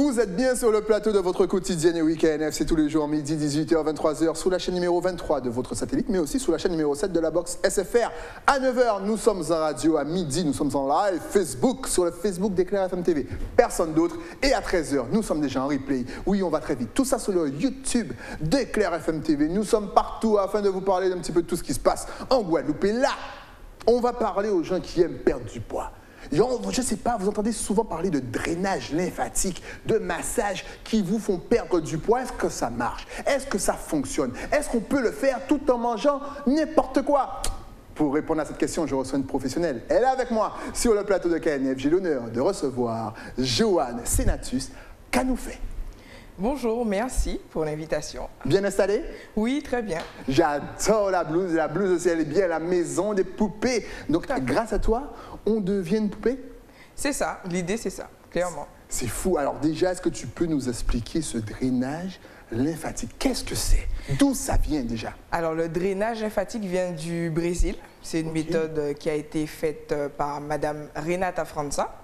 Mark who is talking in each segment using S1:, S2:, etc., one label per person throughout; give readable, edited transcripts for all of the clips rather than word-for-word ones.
S1: Vous êtes bien sur le plateau de votre quotidien et week-end FC tous les jours, midi, 18h, 23h, sous la chaîne numéro 23 de votre satellite, mais aussi sous la chaîne numéro 7 de la box SFR. À 9h, nous sommes en radio, à midi, nous sommes en live, Facebook, sur le Facebook d'Éclair FM TV, personne d'autre. Et à 13h, nous sommes déjà en replay. Oui, on va très vite. Tout ça sur le YouTube d'Éclair FM TV. Nous sommes partout afin de vous parler d'un petit peu de tout ce qui se passe en Guadeloupe. Et là, on va parler aux gens qui aiment perdre du poids. Je ne sais pas, vous entendez souvent parler de drainage lymphatique, de massage qui vous font perdre du poids. Est-ce que ça marche? Est-ce que ça fonctionne? Est-ce qu'on peut le faire tout en mangeant n'importe quoi? Pour répondre à cette question, je reçois une professionnelle. Elle est avec moi sur le plateau de KNF. J'ai l'honneur de recevoir Joanne Senatus. Qu'a-nous fait?
S2: Bonjour, merci pour l'invitation.
S1: Bien installée?
S2: Oui, très bien.
S1: J'adore la blouse. La blouse aussi, elle est bien à la maison des poupées. Donc, grâce à toi, on devient une poupée?
S2: C'est ça, l'idée c'est ça, clairement.
S1: C'est fou. Alors déjà, est-ce que tu peux nous expliquer ce drainage lymphatique? Qu'est-ce que c'est? D'où ça vient déjà?
S2: Alors, le drainage lymphatique vient du Brésil. C'est une méthode qui a été faite par Madame Renata França.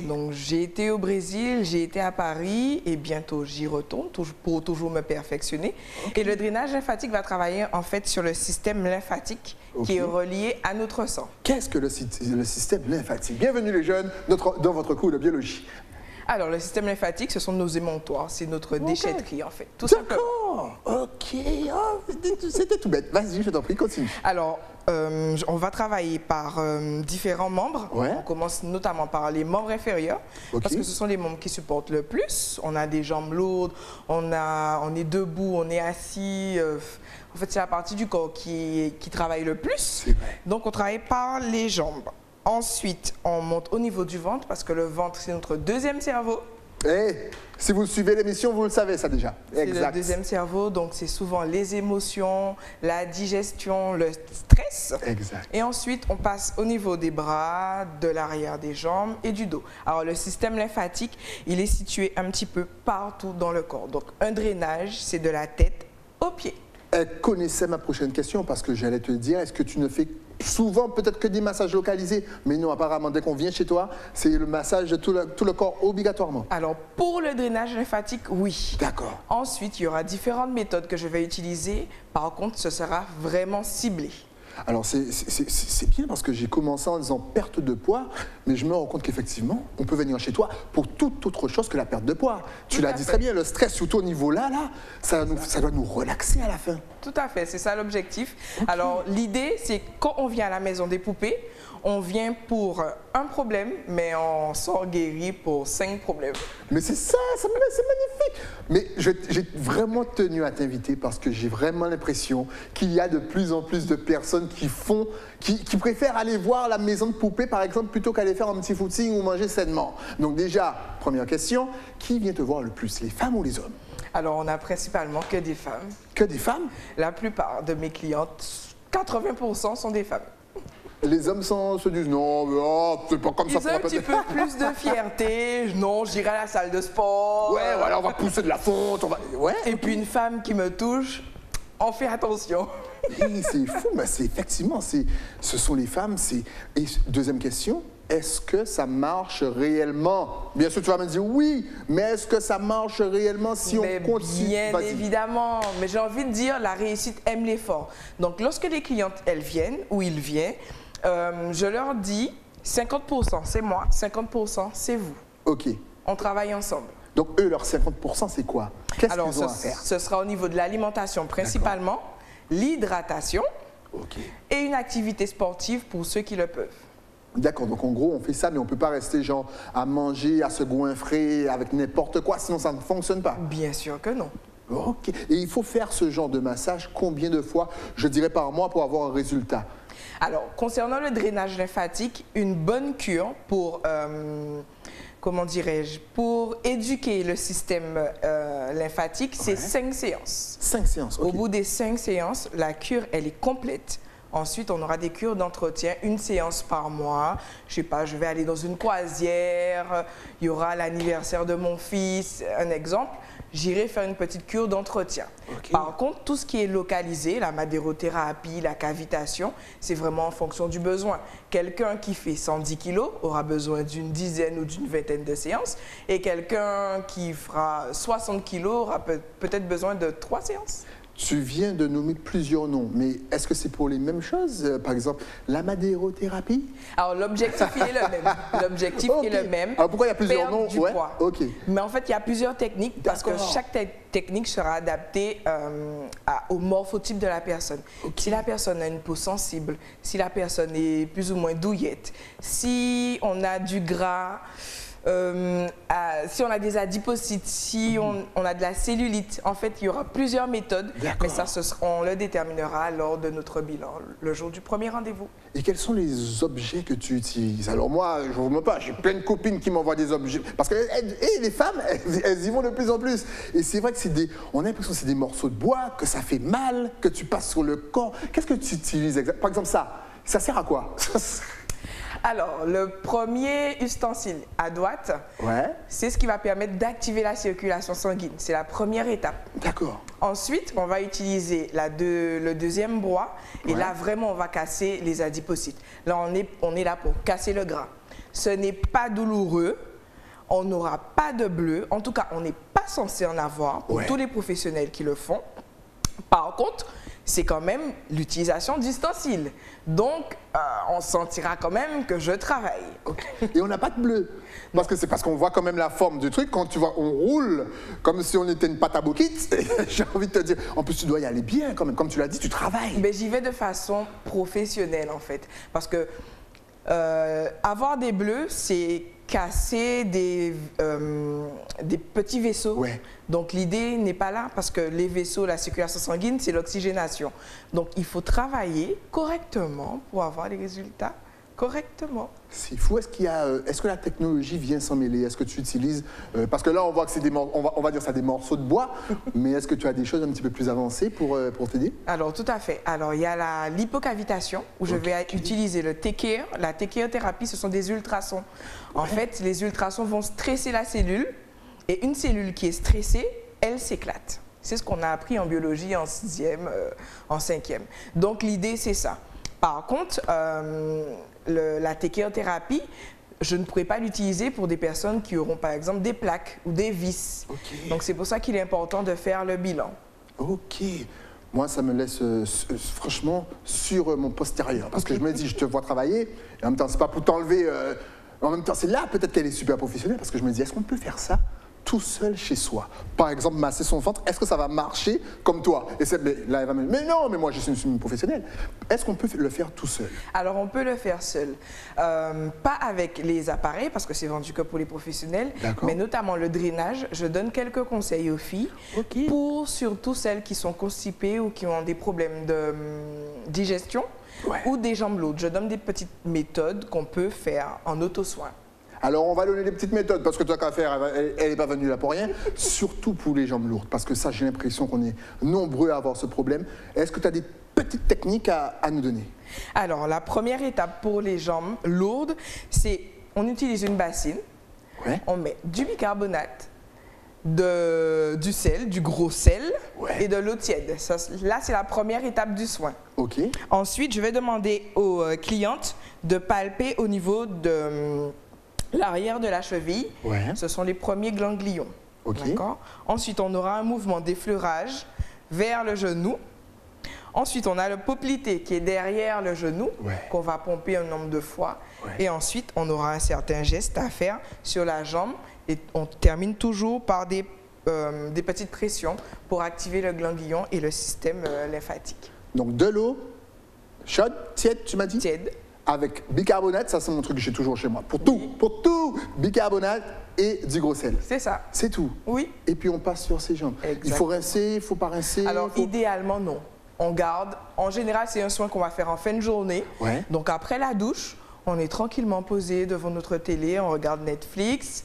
S2: Donc, j'ai été au Brésil, j'ai été à Paris et bientôt j'y retourne pour toujours me perfectionner. Et le drainage lymphatique va travailler en fait sur le système lymphatique qui est relié à notre sang.
S1: Qu'est-ce que le système lymphatique? Bienvenue les jeunes dans votre cours de biologie.
S2: Alors, le système lymphatique, ce sont nos émontoires, c'est notre déchetterie en fait, tout simplement.
S1: D'accord, ok, oh, c'était tout bête. Vas-y, je t'en prie, continue.
S2: Alors, on va travailler par différents membres. On commence notamment par les membres inférieurs, parce que ce sont les membres qui supportent le plus. On a des jambes lourdes, on est debout, on est assis. En fait, c'est la partie du corps qui travaille le plus. Donc, on travaille par les jambes. Ensuite, on monte au niveau du ventre, parce que le ventre, c'est notre deuxième cerveau.
S1: Si vous suivez l'émission, vous le savez ça déjà.
S2: C'est le deuxième cerveau, donc c'est souvent les émotions, la digestion, le stress.
S1: Exact.
S2: Et ensuite, on passe au niveau des bras, de l'arrière des jambes et du dos. Alors, le système lymphatique, il est situé un petit peu partout dans le corps. Donc, un drainage, c'est de la tête aux pieds.
S1: Elle connaissait ma prochaine question parce que j'allais te dire, est-ce que tu ne fais souvent peut-être que des massages localisés? Mais non, apparemment, dès qu'on vient chez toi, c'est le massage de tout le corps obligatoirement.
S2: Alors, pour le drainage lymphatique, oui.
S1: D'accord.
S2: Ensuite, il y aura différentes méthodes que je vais utiliser. Par contre, ce sera vraiment ciblé. Alors,
S1: c'est bien parce que j'ai commencé en disant perte de poids, mais je me rends compte qu'effectivement, on peut venir chez toi pour toute autre chose que la perte de poids. Tu l'as dit très bien, le stress, surtout au niveau là, ça doit nous relaxer à la fin.
S2: Tout à fait, c'est ça l'objectif. Alors, l'idée, c'est quand on vient à la maison des poupées, on vient pour un problème, mais on sort guéri pour 5 problèmes.
S1: Mais c'est ça, c'est magnifique. Mais j'ai vraiment tenu à t'inviter parce que j'ai vraiment l'impression qu'il y a de plus en plus de personnes qui préfèrent aller voir la maison de poupées, par exemple, plutôt qu'aller faire un petit footing ou manger sainement. Donc déjà, première question, qui vient te voir le plus, les femmes ou les hommes?
S2: Alors, on a principalement que des femmes.
S1: Que des femmes?
S2: La plupart de mes clientes, 80% sont des femmes.
S1: Les hommes se disent non, mais c'est pas comme ça.
S2: Ils ont un petit peu plus de fierté. Non, j'irai à la salle de sport.
S1: Ouais, voilà, on va pousser de la fonte.
S2: Et puis une femme qui me touche, on fait attention.
S1: C'est fou, mais effectivement, ce sont les femmes. Et deuxième question, est-ce que ça marche réellement? Bien sûr, tu vas me dire oui, mais est-ce que ça marche réellement si on continue?
S2: Bien évidemment, mais j'ai envie de dire, la réussite aime l'effort. Donc, lorsque les clientes, elles viennent ou ils viennent, je leur dis 50% c'est moi, 50% c'est vous.
S1: OK.
S2: On travaille ensemble.
S1: Donc, eux, leur 50%, c'est quoi? Qu'est-ce qu'ils ont à faire?
S2: Ce sera au niveau de l'alimentation principalement, l'hydratation et une activité sportive pour ceux qui le peuvent.
S1: D'accord, donc en gros, on fait ça, mais on ne peut pas rester genre à manger, à se goinfrer avec n'importe quoi, sinon ça ne fonctionne pas.
S2: Bien sûr que non.
S1: OK. Et il faut faire ce genre de massage combien de fois, je dirais par mois, pour avoir un résultat?
S2: Alors, concernant le drainage lymphatique, une bonne cure pour, comment dirais-je, pour éduquer le système lymphatique, c'est 5 séances.
S1: 5 séances, OK.
S2: Au bout des 5 séances, la cure, elle est complète. Ensuite, on aura des cures d'entretien, une séance par mois. Je sais pas, je vais aller dans une croisière, il y aura l'anniversaire de mon fils, un exemple. j'irai faire une petite cure d'entretien. Par contre, tout ce qui est localisé, la madérothérapie, la cavitation, c'est vraiment en fonction du besoin. Quelqu'un qui fait 110 kg aura besoin d'une dizaine ou d'une vingtaine de séances et quelqu'un qui fera 60 kg aura peut-être besoin de 3 séances.
S1: Tu viens de nommer plusieurs noms, mais est-ce que c'est pour les mêmes choses? Par exemple, la madérothérapie?
S2: Alors, l'objectif, il est le même. L'objectif est le même.
S1: Alors, pourquoi il y a plusieurs noms?
S2: Du poids. Mais en fait, il y a plusieurs techniques parce que chaque technique sera adaptée au morphotype de la personne. Si la personne a une peau sensible, si la personne est plus ou moins douillette, si on a du gras, si on a des adipocytes, si on a de la cellulite, en fait, il y aura plusieurs méthodes, mais ça, on le déterminera lors de notre bilan, le jour du premier rendez-vous.
S1: Et quels sont les objets que tu utilises? Alors moi, je ne vous mens pas, j'ai plein de copines qui m'envoient des objets, parce que les femmes, elles y vont de plus en plus. Et c'est vrai que on a l'impression que c'est des morceaux de bois, que ça fait mal, que tu passes sur le corps. Qu'est-ce que tu utilises? Par exemple, ça sert à quoi?
S2: Alors, le premier ustensile à droite, c'est ce qui va permettre d'activer la circulation sanguine. C'est la première étape.
S1: D'accord.
S2: Ensuite, on va utiliser le deuxième bras. Et là, vraiment, on va casser les adipocytes. Là, on est là pour casser le gras. Ce n'est pas douloureux. On n'aura pas de bleu. En tout cas, on n'est pas censé en avoir pour tous les professionnels qui le font. Par contre, c'est quand même l'utilisation d'ustensiles. Donc, on sentira quand même que je travaille.
S1: Et on n'a pas de bleu. Parce qu'on voit quand même la forme du truc. Quand tu vois, on roule comme si on était une pâte à bouquet. J'ai envie de te dire, en plus, tu dois y aller bien quand même. Comme tu l'as dit, tu travailles.
S2: Mais j'y vais de façon professionnelle, en fait. Parce que avoir des bleus, c'est casser des petits vaisseaux. Donc l'idée n'est pas là parce que les vaisseaux, la circulation sanguine, c'est l'oxygénation. Donc il faut travailler correctement pour avoir les résultats correctement.
S1: C'est fou. Est-ce que la technologie vient s'en mêler? Est-ce que tu utilises parce que là on voit que c'est on va dire ça des morceaux de bois, mais est-ce que tu as des choses un petit peu plus avancées pour t'aider?
S2: Alors tout à fait. Alors il y a l'hypocavitation où je vais utiliser le TKR. La TKR-thérapie, ce sont des ultrasons. En fait, les ultrasons vont stresser la cellule et une cellule qui est stressée, elle s'éclate. C'est ce qu'on a appris en biologie en 6e, en 5e. Donc l'idée c'est ça. Par contre, la TKR-thérapie, je ne pourrais pas l'utiliser pour des personnes qui auront par exemple des plaques ou des vis. Donc c'est pour ça qu'il est important de faire le bilan.
S1: Ok. Moi, ça me laisse franchement sur mon postérieur. Parce que je me dis, je te vois travailler, et en même temps, c'est pas pour t'enlever. En même temps, c'est là peut-être qu'elle est super professionnelle, parce que je me dis, est-ce qu'on peut faire ça tout seul chez soi? Par exemple, masser son ventre, est-ce que ça va marcher comme toi? Et là, elle va me dire, mais non, mais moi, je suis une professionnelle. Est-ce qu'on peut le faire tout seul? Alors,
S2: on peut le faire seul. Pas avec les appareils, parce que c'est vendu que pour les professionnels, mais notamment le drainage. Je donne quelques conseils aux filles, pour surtout celles qui sont constipées ou qui ont des problèmes de digestion ou des jambes lourdes. Je donne des petites méthodes qu'on peut faire en auto-soin.
S1: Alors, on va donner des petites méthodes, parce que toi, qu'à faire, elle n'est pas venue là pour rien, surtout pour les jambes lourdes, parce que ça, j'ai l'impression qu'on est nombreux à avoir ce problème. Est-ce que tu as des petites techniques à nous donner?
S2: Alors, la première étape pour les jambes lourdes, c'est on utilise une bassine, on met du bicarbonate, du sel, du gros sel et de l'eau tiède. Ça, là, c'est la première étape du soin. Ensuite, je vais demander aux clientes de palper au niveau de l'arrière de la cheville. Ce sont les premiers ganglions. Ensuite, on aura un mouvement d'effleurage vers le genou. Ensuite, on a le poplité qui est derrière le genou, qu'on va pomper un nombre de fois. Et ensuite, on aura un certain geste à faire sur la jambe. Et on termine toujours par des petites pressions pour activer le ganglion et le système lymphatique.
S1: Donc de l'eau chaude, tiède, tu m'as dit? Tiède. Avec bicarbonate, ça c'est mon truc que j'ai toujours chez moi. Pour tout, bicarbonate et du gros sel.
S2: C'est ça.
S1: C'est tout? Oui. Et puis on passe sur ses jambes. Il faut rincer, il ne faut pas rincer?
S2: Alors idéalement non. On garde. En général, c'est un soin qu'on va faire en fin de journée. Donc après la douche, on est tranquillement posé devant notre télé, on regarde Netflix.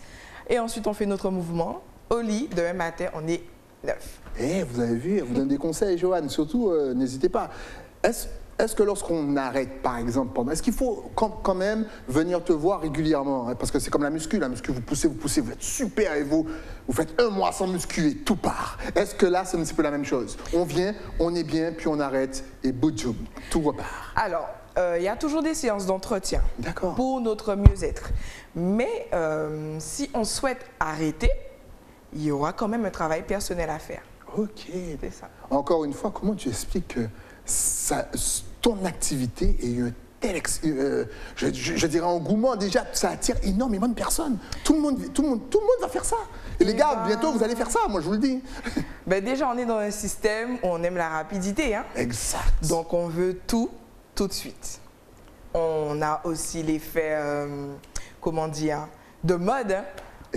S2: Et ensuite, on fait notre mouvement. Au lit, demain matin, on est neuf.
S1: Vous avez vu, elle vous donne des conseils, Joanne. Surtout, n'hésitez pas. Est-ce est-ce que lorsqu'on arrête, par exemple, est-ce qu'il faut quand même venir te voir régulièrement, hein? Parce que c'est comme la muscu, vous poussez, vous êtes super et vous faites 1 mois sans muscu et tout part. Est-ce que là, c'est un petit peu la même chose? On vient, on est bien, puis on arrête et boum, tout repart.
S2: Alors, il y a toujours des séances d'entretien pour notre mieux-être. Mais si on souhaite arrêter, il y aura quand même un travail personnel à faire.
S1: Ok.
S2: C'est ça.
S1: Encore une fois, comment tu expliques que ton activité est un tel, je dirais engouement déjà, ça attire énormément de personnes. Tout le monde va faire ça. Et les gars, bientôt vous allez faire ça, moi je vous le dis.
S2: Ben déjà, on est dans un système où on aime la rapidité. Hein?
S1: Exact.
S2: Donc on veut tout de suite. On a aussi l'effet, comment dire, de mode. Hein?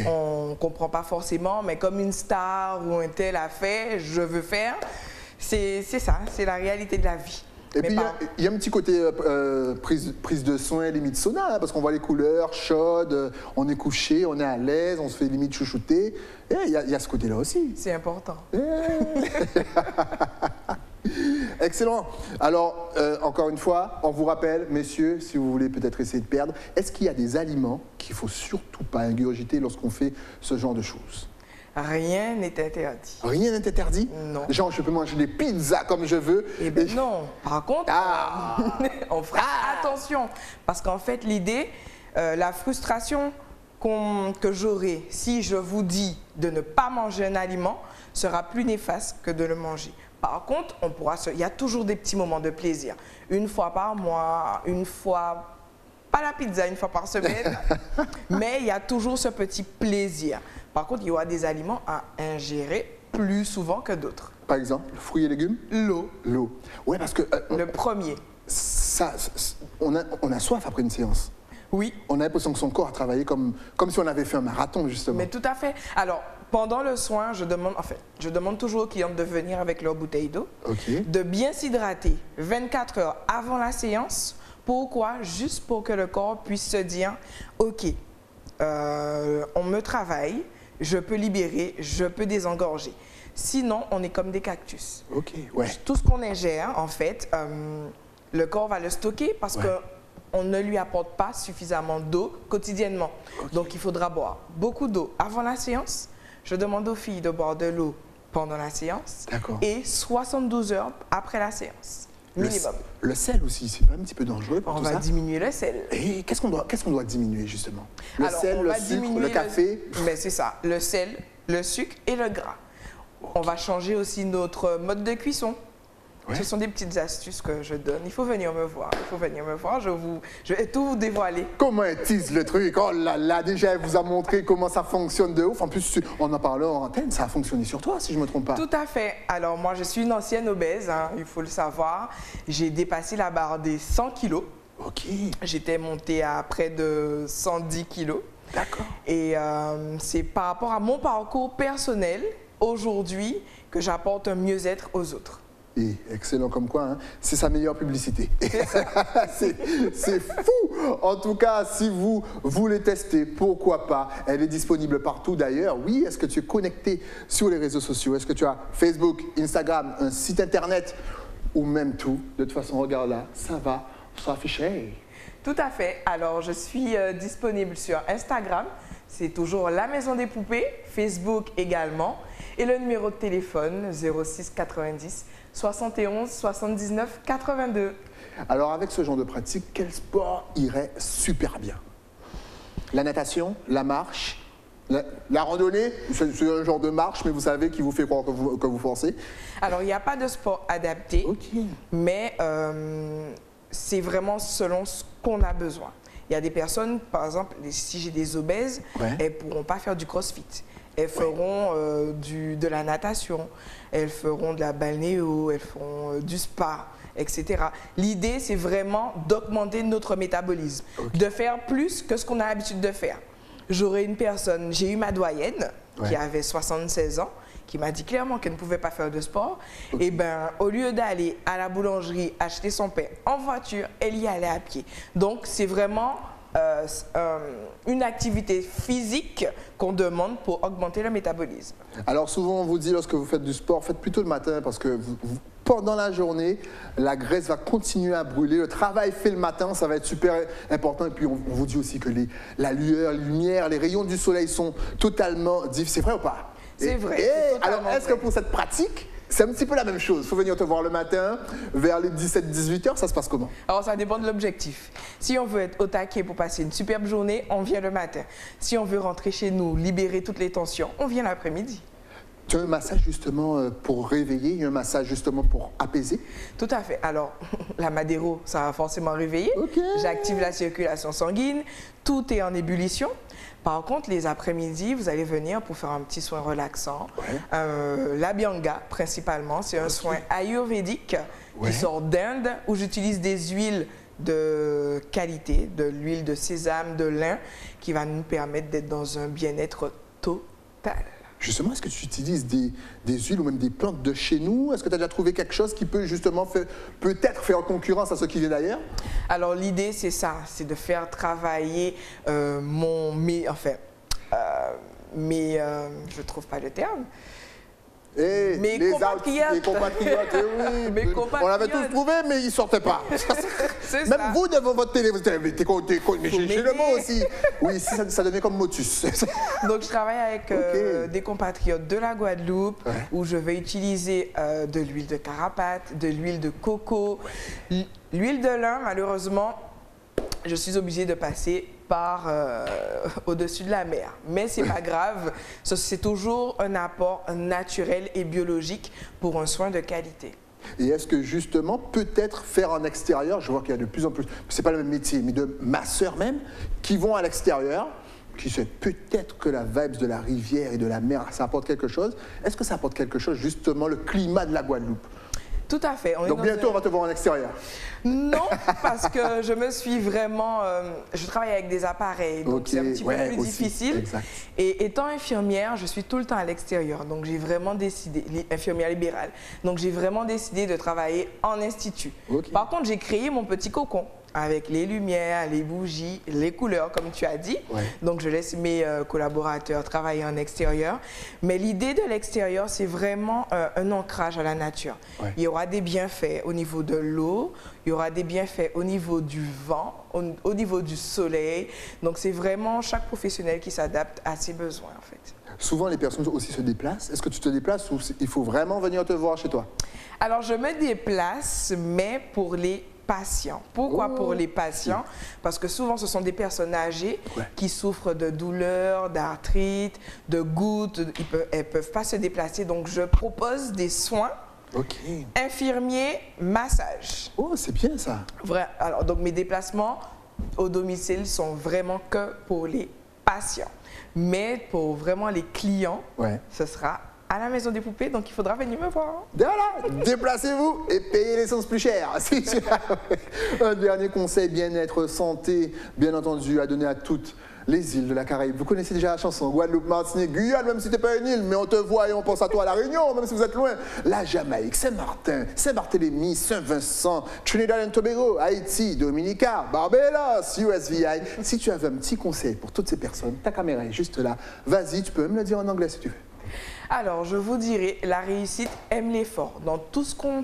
S2: On ne comprend pas forcément, mais comme une star ou un tel a fait, je veux faire. C'est ça, c'est la réalité de la vie.
S1: Et puis il y a un petit côté prise de soin, limite sauna, hein, parce qu'on voit les couleurs chaudes, on est couché, on est à l'aise, on se fait limite chouchouter. Et il y a ce côté-là aussi.
S2: C'est important.
S1: Excellent. Alors, encore une fois, on vous rappelle, messieurs, si vous voulez peut-être essayer de perdre, est-ce qu'il y a des aliments qu'il ne faut surtout pas ingurgiter lorsqu'on fait ce genre de choses?
S2: Rien n'est interdit.
S1: Rien n'est interdit?
S2: Non.
S1: Genre, je peux manger des pizzas comme je veux?
S2: Eh bien non. Par contre, on fera attention. Parce qu'en fait, l'idée, la frustration que j'aurai si je vous dis de ne pas manger un aliment sera plus néfaste que de le manger. Par contre, il y a toujours des petits moments de plaisir. Une fois par mois, une fois, pas la pizza, une fois par semaine, mais il y a toujours ce petit plaisir. Par contre, il y aura des aliments à ingérer plus souvent que d'autres.
S1: Par exemple, fruits et légumes?
S2: L'eau.
S1: L'eau. Oui, parce que...
S2: le premier.
S1: On a soif après une séance.
S2: Oui.
S1: On a l'impression que son corps a travaillé comme si on avait fait un marathon, justement.
S2: Mais tout à fait. Alors, pendant le soin, je demande toujours aux clients de venir avec leur bouteille d'eau, de bien s'hydrater 24 heures avant la séance. Pourquoi? Juste pour que le corps puisse se dire, OK, on me travaille, je peux libérer, je peux désengorger. Sinon, on est comme des cactus.
S1: OK, ouais.
S2: Tout ce qu'on ingère, en fait, le corps va le stocker parce qu'on ne lui apporte pas suffisamment d'eau quotidiennement. Donc, il faudra boire beaucoup d'eau avant la séance. Je demande aux filles de boire de l'eau pendant la séance et 72 heures après la séance, minimum.
S1: Le sel aussi, c'est pas un petit peu dangereux pour tout ça?
S2: On va diminuer le sel.
S1: Et qu'est-ce qu'on doit diminuer, justement? Le sel, le sucre, le café?
S2: Mais c'est ça, le sel, le sucre et le gras. On va changer aussi notre mode de cuisson. Ce sont des petites astuces que je donne. Il faut venir me voir. Il faut venir me voir. Je vais tout vous dévoiler.
S1: Comment elle tease le truc? Oh là là, déjà, elle vous a montré comment ça fonctionne de ouf. En plus, on en parlait en antenne, ça a fonctionné sur toi, si je ne me trompe pas.
S2: Tout à fait. Alors, moi, je suis une ancienne obèse, hein, il faut le savoir. J'ai dépassé la barre des 100 kilos.
S1: OK.
S2: J'étais montée à près de 110 kilos.
S1: D'accord.
S2: Et c'est par rapport à mon parcours personnel, aujourd'hui, que j'apporte un mieux-être aux autres.
S1: Et excellent comme quoi, hein? C'est sa meilleure publicité. C'est fou! En tout cas, si vous voulez tester, pourquoi pas? Elle est disponible partout d'ailleurs. Oui, est-ce que tu es connecté sur les réseaux sociaux? Est-ce que tu as Facebook, Instagram, un site internet ou même tout? De toute façon, regarde là, ça va s'afficher.
S2: Tout à fait. Alors, je suis disponible sur Instagram. C'est toujours La Maison des Poupées, Facebook également. Et le numéro de téléphone, 06 90 71 79 82.
S1: Alors, avec ce genre de pratique, quel sport irait super bien? La natation, la marche, la randonnée, c'est un genre de marche, mais vous savez qui vous fait croire que vous forcez.
S2: Alors, il n'y a pas de sport adapté, mais c'est vraiment selon ce qu'on a besoin. Il y a des personnes, par exemple, si j'ai des obèses, elles ne pourront pas faire du crossfit. Elles feront de la natation, elles feront de la balnéo, elles feront du spa, etc. L'idée, c'est vraiment d'augmenter notre métabolisme, de faire plus que ce qu'on a l'habitude de faire. J'aurais une personne, j'ai eu ma doyenne qui avait 76 ans, qui m'a dit clairement qu'elle ne pouvait pas faire de sport. Et bien, au lieu d'aller à la boulangerie acheter son pain en voiture, elle y allait à pied. Donc, c'est vraiment une activité physique qu'on demande pour augmenter le métabolisme.
S1: Alors souvent on vous dit lorsque vous faites du sport, faites plutôt le matin parce que pendant la journée, la graisse va continuer à brûler. Le travail fait le matin, ça va être super important. Et puis on vous dit aussi que la lumière, les rayons du soleil sont totalement différents. C'est vrai ou pas?
S2: C'est vrai.
S1: Alors est-ce que pour cette pratique, c'est un petit peu la même chose? Il faut venir te voir le matin, vers les 17-18 heures, ça se passe comment?
S2: Alors, ça dépend de l'objectif. Si on veut être au taquet pour passer une superbe journée, on vient le matin. Si on veut rentrer chez nous, libérer toutes les tensions, on vient l'après-midi.
S1: Tu as un massage justement pour réveiller, un massage justement pour apaiser?
S2: Tout à fait. Alors, la Madéro, ça va forcément réveiller.
S1: Okay.
S2: J'active la circulation sanguine. Tout est en ébullition. Par contre, les après-midi, vous allez venir pour faire un petit soin relaxant. Ouais. L'Abhyanga, principalement, c'est un soin ayurvédique qui sort d'Inde, où j'utilise des huiles de qualité, de l'huile de sésame, de lin, qui va nous permettre d'être dans un bien-être total.
S1: Justement, est-ce que tu utilises des huiles ou même des plantes de chez nous? Est-ce que tu as déjà trouvé quelque chose qui peut justement peut-être faire concurrence à ce qui vient d'ailleurs?
S2: Alors l'idée, c'est ça, c'est de faire travailler je ne trouve pas le terme.
S1: Et
S2: mes compatriotes.
S1: Mes compatriotes, oui.
S2: Mes compatriotes.
S1: On l'avait tous trouvé, mais ils ne sortaient pas.
S2: C'est
S1: même
S2: ça.
S1: Vous, devant votre télé, vous dites, mais j'ai le mot aussi. Oui, ça devient comme motus.
S2: Donc, je travaille avec des compatriotes de la Guadeloupe, où je vais utiliser de l'huile de carapate, de l'huile de coco, l'huile de lin, malheureusement, je suis obligée de passer par au-dessus de la mer. Mais ce n'est pas grave, c'est toujours un apport naturel et biologique pour un soin de qualité.
S1: Et est-ce que justement, peut-être faire en extérieur, je vois qu'il y a de plus en plus, ce n'est pas le même métier, mais de masseurs même, qui vont à l'extérieur, qui sait peut-être que la vibe de la rivière et de la mer, ça apporte quelque chose. Est-ce que ça apporte quelque chose, justement, le climat de la Guadeloupe?
S2: Tout à fait.
S1: Donc bientôt, on va te voir en extérieur.
S2: Non, parce que je me suis vraiment... je travaille avec des appareils, donc c'est un petit peu plus difficile.
S1: Exact.
S2: Et étant infirmière, je suis tout le temps à l'extérieur. Donc j'ai vraiment décidé, infirmière libérale, donc j'ai vraiment décidé de travailler en institut. Par contre, j'ai créé mon petit cocon avec les lumières, les bougies, les couleurs, comme tu as dit. Donc, je laisse mes collaborateurs travailler en extérieur. Mais l'idée de l'extérieur, c'est vraiment un ancrage à la nature. Il y aura des bienfaits au niveau de l'eau, il y aura des bienfaits au niveau du vent, au niveau du soleil. Donc, c'est vraiment chaque professionnel qui s'adapte à ses besoins, en fait.
S1: Souvent, les personnes aussi se déplacent. Est-ce que tu te déplaces ou il faut vraiment venir te voir chez toi?
S2: Alors, je me déplace, mais pour les patients. Pourquoi pour les patients? Parce que souvent, ce sont des personnes âgées qui souffrent de douleurs, d'arthrite, de gouttes. Elles ne peuvent pas se déplacer. Donc, je propose des soins infirmiers, massage.
S1: Oh, c'est bien ça.
S2: Alors, donc, mes déplacements au domicile sont vraiment que pour les patients. Mais pour vraiment les clients, ce sera à la maison des poupées, donc il faudra venir me voir.
S1: Voilà, déplacez-vous et payez l'essence plus cher. Un dernier conseil, bien-être, santé, bien entendu, à donner à toutes les îles de la Caraïbe. Vous connaissez déjà la chanson Guadeloupe, Martinique, Guyane, même si tu n'es pas une île, mais on te voit et on pense à toi à La Réunion, même si vous êtes loin. La Jamaïque, Saint-Martin, Saint-Barthélemy, Saint-Vincent, Trinidad et Tobago, Haïti, Dominica, Barbados, USVI. Si tu avais un petit conseil pour toutes ces personnes, ta caméra est juste là. Vas-y, tu peux même le dire en anglais si tu veux.
S2: Alors, je vous dirais, la réussite aime l'effort. Dans tout ce qu'on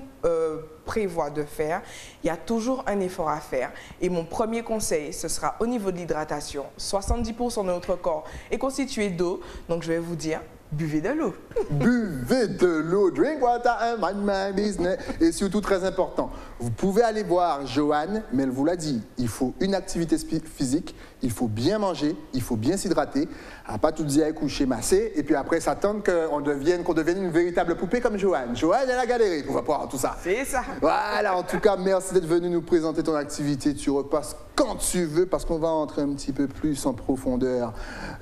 S2: prévoit de faire, il y a toujours un effort à faire. Et mon premier conseil, ce sera au niveau de l'hydratation. 70% de notre corps est constitué d'eau. Donc, je vais vous dire, buvez de l'eau.
S1: Buvez de l'eau. Drink water and mind my business. Et surtout, très important, vous pouvez aller voir Joanne, mais elle vous l'a dit, il faut une activité physique, il faut bien manger, il faut bien s'hydrater. À pas tout dire, coucher, masser, et puis après s'attendre qu'on devienne une véritable poupée comme Joanne. Joanne, elle a galéré pour voir tout ça.
S2: C'est ça.
S1: Voilà, en tout cas, merci d'être venu nous présenter ton activité. Tu repasses quand tu veux, parce qu'on va entrer un petit peu plus en profondeur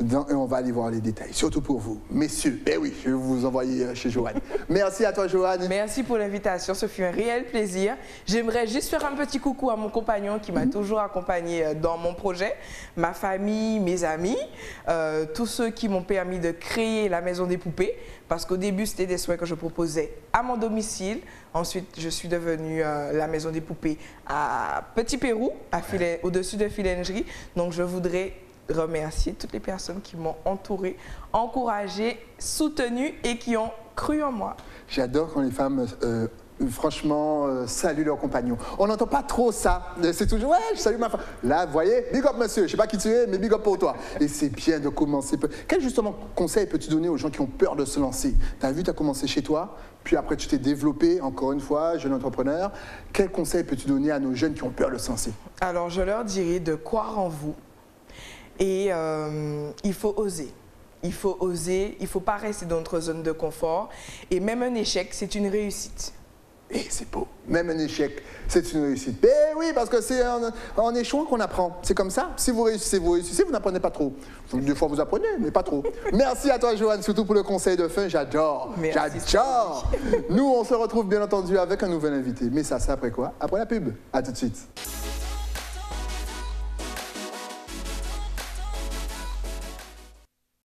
S1: et on va aller voir les détails, surtout pour vous. Messieurs, ben oui, je vais vous envoyer chez Joanne. Merci à toi, Joanne.
S2: Merci pour l'invitation, ce fut un réel plaisir. J'aimerais juste faire un petit coucou à mon compagnon qui m'a toujours accompagné dans mon projet, ma famille, mes amis, tous ceux qui m'ont permis de créer la Maison des Poupées, parce qu'au début, c'était des soins que je proposais à mon domicile, Ensuite, je suis devenue la maison des poupées à Petit Pérou, au-dessus de Filengerie. Donc, je voudrais remercier toutes les personnes qui m'ont entourée, encouragée, soutenue et qui ont cru en moi.
S1: J'adore quand les femmes, franchement, saluent leurs compagnons. On n'entend pas trop ça. C'est toujours, ouais, je salue ma femme. Là, vous voyez, big up monsieur, je ne sais pas qui tu es, mais big up pour toi. Et c'est bien de commencer. Quel justement conseil peux-tu donner aux gens qui ont peur de se lancer? Tu as vu, tu as commencé chez toi, puis après tu t'es développé, encore une fois, jeune entrepreneur. Quel conseil peux-tu donner à nos jeunes qui ont peur de se lancer?
S2: Alors, je leur dirais de croire en vous. Et il faut oser. Il faut oser, il ne faut pas rester dans notre zone de confort. Et même un échec, c'est une réussite.
S1: Et c'est beau. Même un échec, c'est une réussite. Eh oui, parce que c'est en échouant qu'on apprend. C'est comme ça. Si vous réussissez, vous n'apprenez pas trop. Donc, des fois, vous apprenez, mais pas trop. Merci à toi, Joanne, surtout pour le conseil de fin. J'adore. J'adore. Nous, on se retrouve bien entendu avec un nouvel invité. Mais ça, c'est après quoi? Après la pub. À tout de suite.